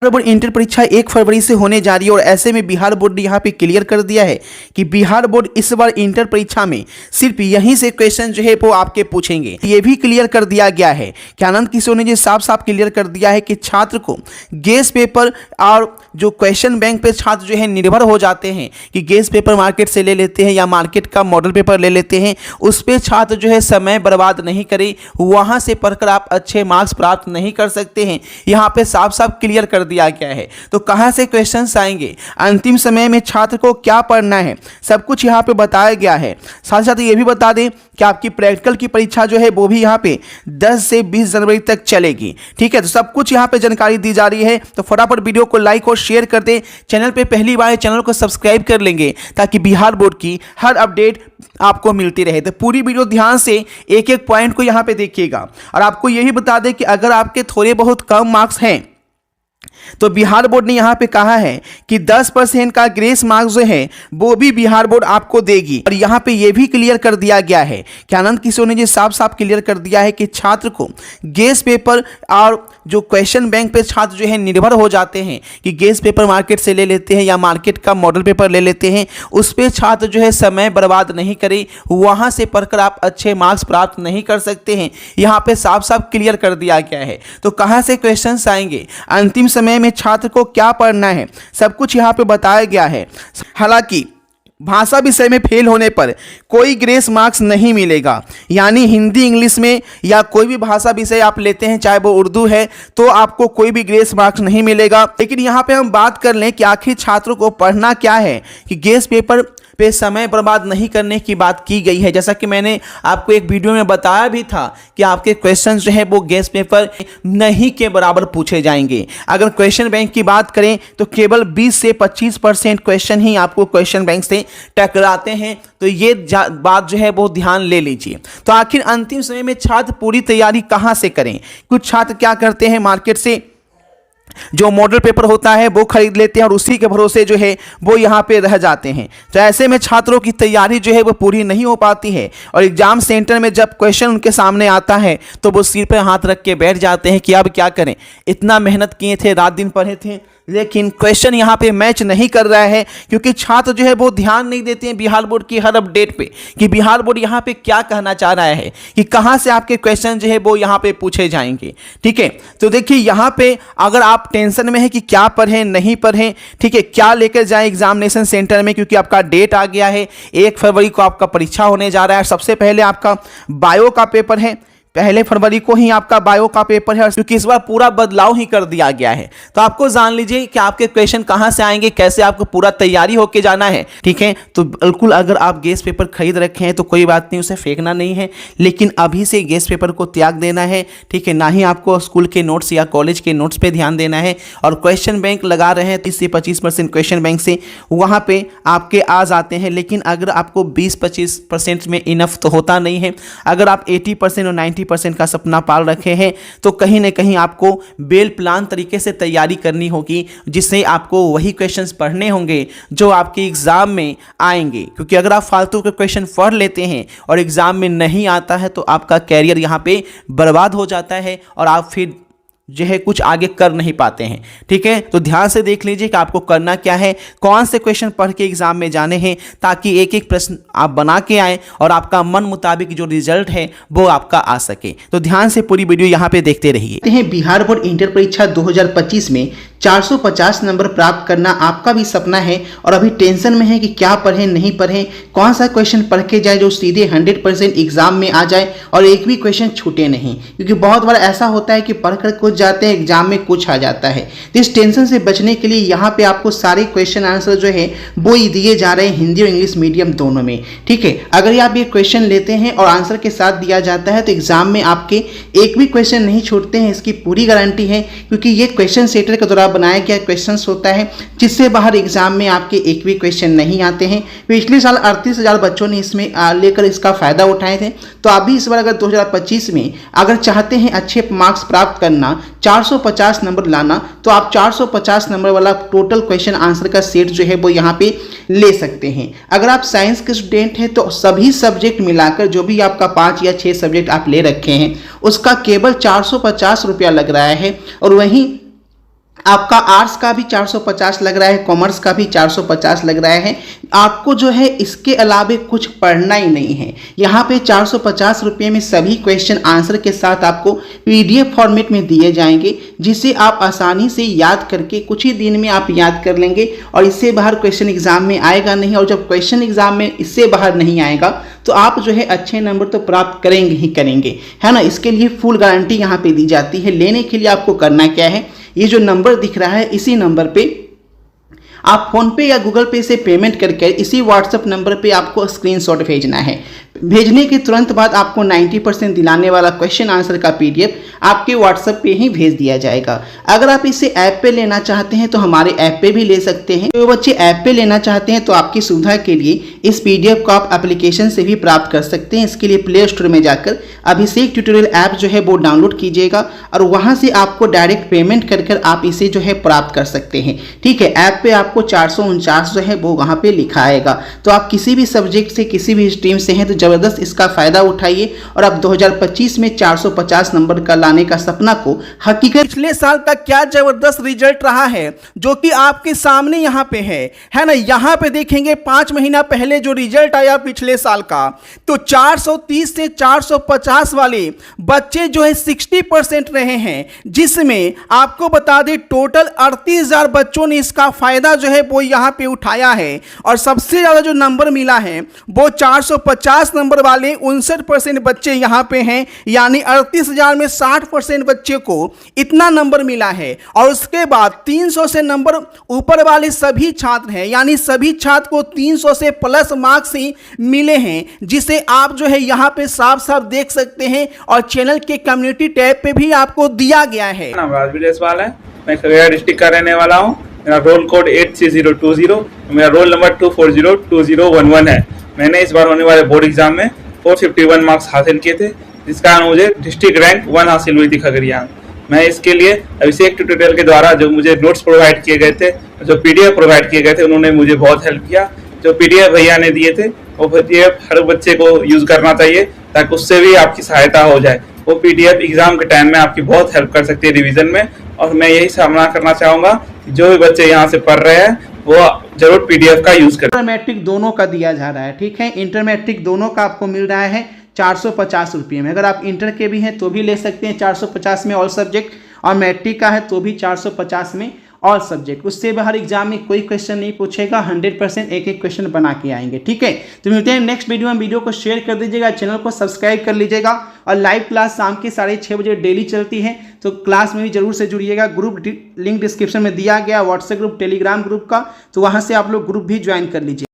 Board inter परीक्षा 1 फरवरी से होने जा रही है और ऐसे में बिहार बोर्ड ने यहाँ पे क्लियर कर दिया है कि बिहार बोर्ड इस बार इंटर परीक्षा में सिर्फ यहीं से क्वेश्चन जो है वो आपके पूछेंगे। ये भी क्लियर कर दिया गया है कि आनंद किशोर ने जो साफ साफ क्लियर कर दिया है कि छात्र को गेस पेपर और जो क्वेश्चन बैंक पे छात्र जो है निर्भर हो जाते हैं कि गेस पेपर मार्केट से ले लेते हैं या मार्केट का मॉडल पेपर ले लेते हैं, उस पर छात्र जो है समय बर्बाद नहीं करे, वहाँ से पढ़कर आप अच्छे मार्क्स प्राप्त नहीं कर सकते हैं। यहाँ पे साफ साफ क्लियर कर दिया गया है। तो कहां से क्वेश्चंस आएंगे, अंतिम समय में छात्र को क्या पढ़ना है, सब कुछ यहां पे बताया गया है। साथ साथ ये भी बता दें कि आपकी प्रैक्टिकल की परीक्षा जो है वो भी यहां पे 10 से 20 जनवरी तक चलेगी। ठीक है, तो सब कुछ यहां पे जानकारी दी जा रही है। तो फटाफट वीडियो को लाइक और शेयर कर दें। चैनल पे पहली बार चैनल को सब्सक्राइब कर लेंगे ताकि बिहार बोर्ड की हर अपडेट आपको मिलती रहे। तो पूरी वीडियो ध्यान से एक एक पॉइंट को यहां पे देखिएगा। और आपको यही बता दें कि अगर आपके थोड़े बहुत कम मार्क्स हैं तो बिहार बोर्ड ने यहां पे कहा है कि 10% का ग्रेस मार्क्स जो है वो भी बिहार बोर्ड आपको देगी। और यहां पे ये भी क्लियर कर दिया गया है कि आनंद किशोर ने जो साफ साफ क्लियर कर दिया है कि छात्र को गेस पेपर और जो क्वेश्चन बैंक पे छात्र जो है निर्भर हो जाते हैं कि गेस पेपर मार्केट से ले लेते हैं या मार्केट का मॉडल पेपर ले लेते हैं, उस पर छात्र जो है समय बर्बाद नहीं करे, वहां से पढ़कर आप अच्छे मार्क्स प्राप्त नहीं कर सकते हैं। यहाँ पे साफ साफ क्लियर कर दिया गया है। तो कहाँ से क्वेश्चन आएंगे, अंतिम समय में छात्र को क्या पढ़ना है, सब कुछ यहाँ पे बताया गया है। हालांकि भाषा विषय में फेल होने पर कोई ग्रेस मार्क्स नहीं मिलेगा, यानी हिंदी इंग्लिश में या कोई भी भाषा विषय आप लेते हैं चाहे वो उर्दू है तो आपको कोई भी ग्रेस मार्क्स नहीं मिलेगा। लेकिन यहाँ पे हम बात कर लें कि आखिर छात्रों को पढ़ना क्या है, कि गेस पेपर पे समय बर्बाद नहीं करने की बात की गई है। जैसा कि मैंने आपको एक वीडियो में बताया भी था कि आपके क्वेश्चन जो है वो गेस पेपर नहीं के बराबर पूछे जाएंगे। अगर क्वेश्चन बैंक की बात करें तो केवल 20 से 25% क्वेश्चन ही आपको क्वेश्चन बैंक से टकराते हैं। तो ये बात जो है वो ध्यान ले लीजिए। तो आखिर अंतिम समय में छात्र पूरी तैयारी कहाँ से करें। कुछ छात्र क्या करते हैं, मार्केट से जो मॉडल पेपर होता है वो खरीद लेते हैं और उसी के भरोसे जो है वो यहाँ पे रह जाते हैं। तो ऐसे में छात्रों की तैयारी जो है वो पूरी नहीं हो पाती है और एग्जाम सेंटर में जब क्वेश्चन उनके सामने आता है तो वो सिर पे हाथ रख के बैठ जाते हैं कि अब क्या करें, इतना मेहनत किए थे, रात दिन पढ़े थे, लेकिन क्वेश्चन यहाँ पे मैच नहीं कर रहा है क्योंकि छात्र जो है वो ध्यान नहीं देते हैं बिहार बोर्ड की हर अपडेट पे कि बिहार बोर्ड यहाँ पे क्या कहना चाह रहा है, कि कहाँ से आपके क्वेश्चन जो है वो यहाँ पे पूछे जाएंगे। ठीक है, तो देखिए यहाँ पे अगर आप टेंशन में है कि क्या पढ़ें नहीं पढ़ें, ठीक है, क्या लेकर जाएं एग्जामिनेशन सेंटर में, क्योंकि आपका डेट आ गया है, 1 फरवरी को आपका परीक्षा होने जा रहा है। सबसे पहले आपका बायो का पेपर है, 1 फरवरी को ही आपका बायो का पेपर है, क्योंकि इस बार पूरा बदलाव ही कर दिया गया है। तो आपको जान लीजिए कि आपके क्वेश्चन कहां से आएंगे, कैसे आपको पूरा तैयारी होके जाना है। ठीक है, तो बिल्कुल अगर आप गेस पेपर खरीद रखे हैं तो कोई बात नहीं, उसे फेंकना नहीं है, लेकिन अभी से गेस पेपर को त्याग देना है। ठीक है, ना ही आपको स्कूल के नोट्स या कॉलेज के नोट्स पे ध्यान देना है। और क्वेश्चन बैंक लगा रहे हैं 30 से 25% क्वेश्चन बैंक से वहां पे आपके आ जाते हैं, लेकिन अगर आपको 20-25% में इनफ तो होता नहीं है। अगर आप 80% और 90% का सपना पाल रखे हैं तो कहीं ना कहीं आपको वेल प्लान तरीके से तैयारी करनी होगी, जिससे आपको वही क्वेश्चंस पढ़ने होंगे जो आपके एग्जाम में आएंगे। क्योंकि अगर आप फालतू के क्वेश्चन पढ़ लेते हैं और एग्जाम में नहीं आता है तो आपका कैरियर यहां पे बर्बाद हो जाता है और आप फिर जो है कुछ आगे कर नहीं पाते हैं। ठीक है, तो ध्यान से देख लीजिए कि आपको करना क्या है, कौन से क्वेश्चन पढ़ के एग्जाम में जाने हैं, ताकि एक एक प्रश्न आप बना के आए और आपका मन मुताबिक जो रिजल्ट है वो आपका आ सके। तो ध्यान से पूरी वीडियो यहाँ पे देखते रहिए। बिहार बोर्ड इंटर परीक्षा 2025 में 450 नंबर प्राप्त करना आपका भी सपना है और अभी टेंशन में है कि क्या पढ़ें नहीं पढ़ें, कौन सा क्वेश्चन पढ़ के जाए जो सीधे 100% एग्जाम में आ जाए और एक भी क्वेश्चन छूटे नहीं। क्योंकि बहुत बार ऐसा होता है कि पढ़कर कुछ जाते हैं, एग्जाम में कुछ आ जाता है। तो इस टेंशन से बचने के लिए यहाँ पे आपको सारे क्वेश्चन आंसर जो है वो ही दिए जा रहे हैं, हिंदी और इंग्लिश मीडियम दोनों में। ठीक है, अगर आप ये क्वेश्चन लेते हैं और आंसर के साथ दिया जाता है तो एग्जाम में आपके एक भी क्वेश्चन नहीं छूटते हैं, इसकी पूरी गारंटी है। क्योंकि ये क्वेश्चन सेटर के द्वारा बनाया गया क्वेश्चन होता है जिससे बाहर एग्जाम में आपके एक भी क्वेश्चन नहीं आते हैं। पिछले साल 38,000 बच्चों ने इसमें लेकर इसका फायदा उठाए थे। तो आप भी इस बार अगर 2025 में अगर चाहते हैं अच्छे मार्क्स प्राप्त करना, 450 नंबर लाना, तो आप 450 नंबर वाला टोटल क्वेश्चन आंसर का सेट जो है वो यहाँ पे ले सकते हैं। अगर आप साइंस के स्टूडेंट हैं तो सभी सब्जेक्ट मिलाकर जो भी आपका 5 या 6 सब्जेक्ट आप ले रखे हैं उसका केवल 450 रुपया लग रहा है। और वहीं आपका आर्ट्स का भी 450 लग रहा है, कॉमर्स का भी 450 लग रहा है। आपको जो है इसके अलावे कुछ पढ़ना ही नहीं है। यहाँ पे 450 रुपये में सभी क्वेश्चन आंसर के साथ आपको PDF फॉर्मेट में दिए जाएंगे, जिसे आप आसानी से याद करके कुछ ही दिन में आप याद कर लेंगे और इससे बाहर क्वेश्चन एग्जाम में आएगा नहीं। और जब क्वेश्चन एग्जाम में इससे बाहर नहीं आएगा तो आप जो है अच्छे नंबर तो प्राप्त करेंगे ही करेंगे, है ना। इसके लिए फुल गारंटी यहाँ पे दी जाती है। लेने के लिए आपको करना क्या है, ये जो नंबर दिख रहा है इसी नंबर पे आप फोन पे या गूगल पे से पेमेंट करके इसी व्हाट्सएप नंबर पे आपको स्क्रीनशॉट भेजना है। भेजने के तुरंत बाद आपको 90% दिलाने वाला क्वेश्चन आंसर का PDF आपके व्हाट्सएप पे ही भेज दिया जाएगा। अगर आप इसे ऐप पे लेना चाहते हैं तो हमारे ऐप पे भी ले सकते हैं। जो बच्चे ऐप पे लेना चाहते हैं तो आपकी सुविधा के लिए इस PDF को आप एप्लीकेशन से भी प्राप्त कर सकते हैं। इसके लिए प्ले स्टोर में जाकर अभिषेक ट्यूटोरियल ऐप जो है वो डाउनलोड कीजिएगा और वहाँ से आपको डायरेक्ट पेमेंट कर आप इसे जो है प्राप्त कर सकते हैं। ठीक है, ऐप पे आपको 449 जो है वो वहाँ पे लिखा आएगा। तो आप किसी भी सब्जेक्ट से किसी भी स्ट्रीम से हैं तो जबरदस्त इसका फायदा उठाइए और आप 2025 में 450 नंबर का लाने का सपना को हकीकत। पिछले साल का क्या जबरदस्त रिजल्ट रहा है जो कि आपके सामने यहाँ पे है ना। यहाँ पे देखेंगे 5 महीना पहले जो रिजल्ट आया पिछले साल का, तो 430 से 450 वाले बच्चे जो है 60% रहे हैं, जिसमें आपको बता दें टोटल 38,000 बच्चों ने इसका फायदा जो है वो यहाँ पे उठाया है। और सबसे ज्यादा जो नंबर मिला है वो 450 नंबर वाले 59% बच्चे यहाँ पे हैं, यानी 38,000 में 60% बच्चे को इतना नंबर मिला है। और उसके बाद 300 से नंबर ऊपर वाले सभी छात्र हैं, यानी सभी छात्र को 300 से प्लस मार्क्स ही मिले हैं, जिसे आप जो है यहाँ पे साफ साफ देख सकते हैं। और चैनल के कम्युनिटी टैब पे भी आपको दिया गया है। राजवीर जायसवाल है, मैं खगड़िया डिस्ट्रिक्ट का रहने वाला हूँ। मेरा रोल कोड 83020, मेरा रोल नंबर 2402011 है। मैंने इस बार होने वाले बोर्ड एग्जाम में 451 मार्क्स हासिल किए थे, जिस कारण मुझे डिस्ट्रिक्ट रैंक 1 हासिल हुई थी खगड़िया। मैं इसके लिए अभिषेक ट्यूटोरियल के द्वारा जो मुझे नोट्स प्रोवाइड किए गए थे, जो PDF प्रोवाइड किए गए थे, उन्होंने मुझे बहुत हेल्प किया। जो PDF भैया ने दिए थे वो PDF हर बच्चे को यूज करना चाहिए ताकि उससे भी आपकी सहायता हो जाए। वो PDF एग्जाम के टाइम में आपकी बहुत हेल्प कर सकती है रिवीजन में। और मैं यही सामना करना चाहूंगा कि जो भी बच्चे यहाँ से पढ़ रहे हैं वो जरूर PDF का यूज करें। इंटर मैट्रिक दोनों का दिया जा रहा है। ठीक है, इंटर मैट्रिक दोनों का आपको मिल रहा है 450 रुपये में। अगर आप इंटर के भी हैं तो भी ले सकते हैं 450 में ऑल सब्जेक्ट, और मैट्रिक का है तो भी 450 में ऑल सब्जेक्ट। उससे बाहर एग्जाम में कोई क्वेश्चन नहीं पूछेगा, 100% एक एक क्वेश्चन बना के आएंगे। ठीक है, तो मिलते हैं नेक्स्ट वीडियो में। वीडियो को शेयर कर दीजिएगा, चैनल को सब्सक्राइब कर लीजिएगा। और लाइव क्लास शाम के 6:30 बजे डेली चलती है, तो क्लास में भी जरूर से जुड़िएगा। ग्रुप लिंक डिस्क्रिप्शन में दिया गया, व्हाट्सएप ग्रुप, टेलीग्राम ग्रुप का, तो वहाँ से आप लोग ग्रुप भी ज्वाइन कर लीजिए।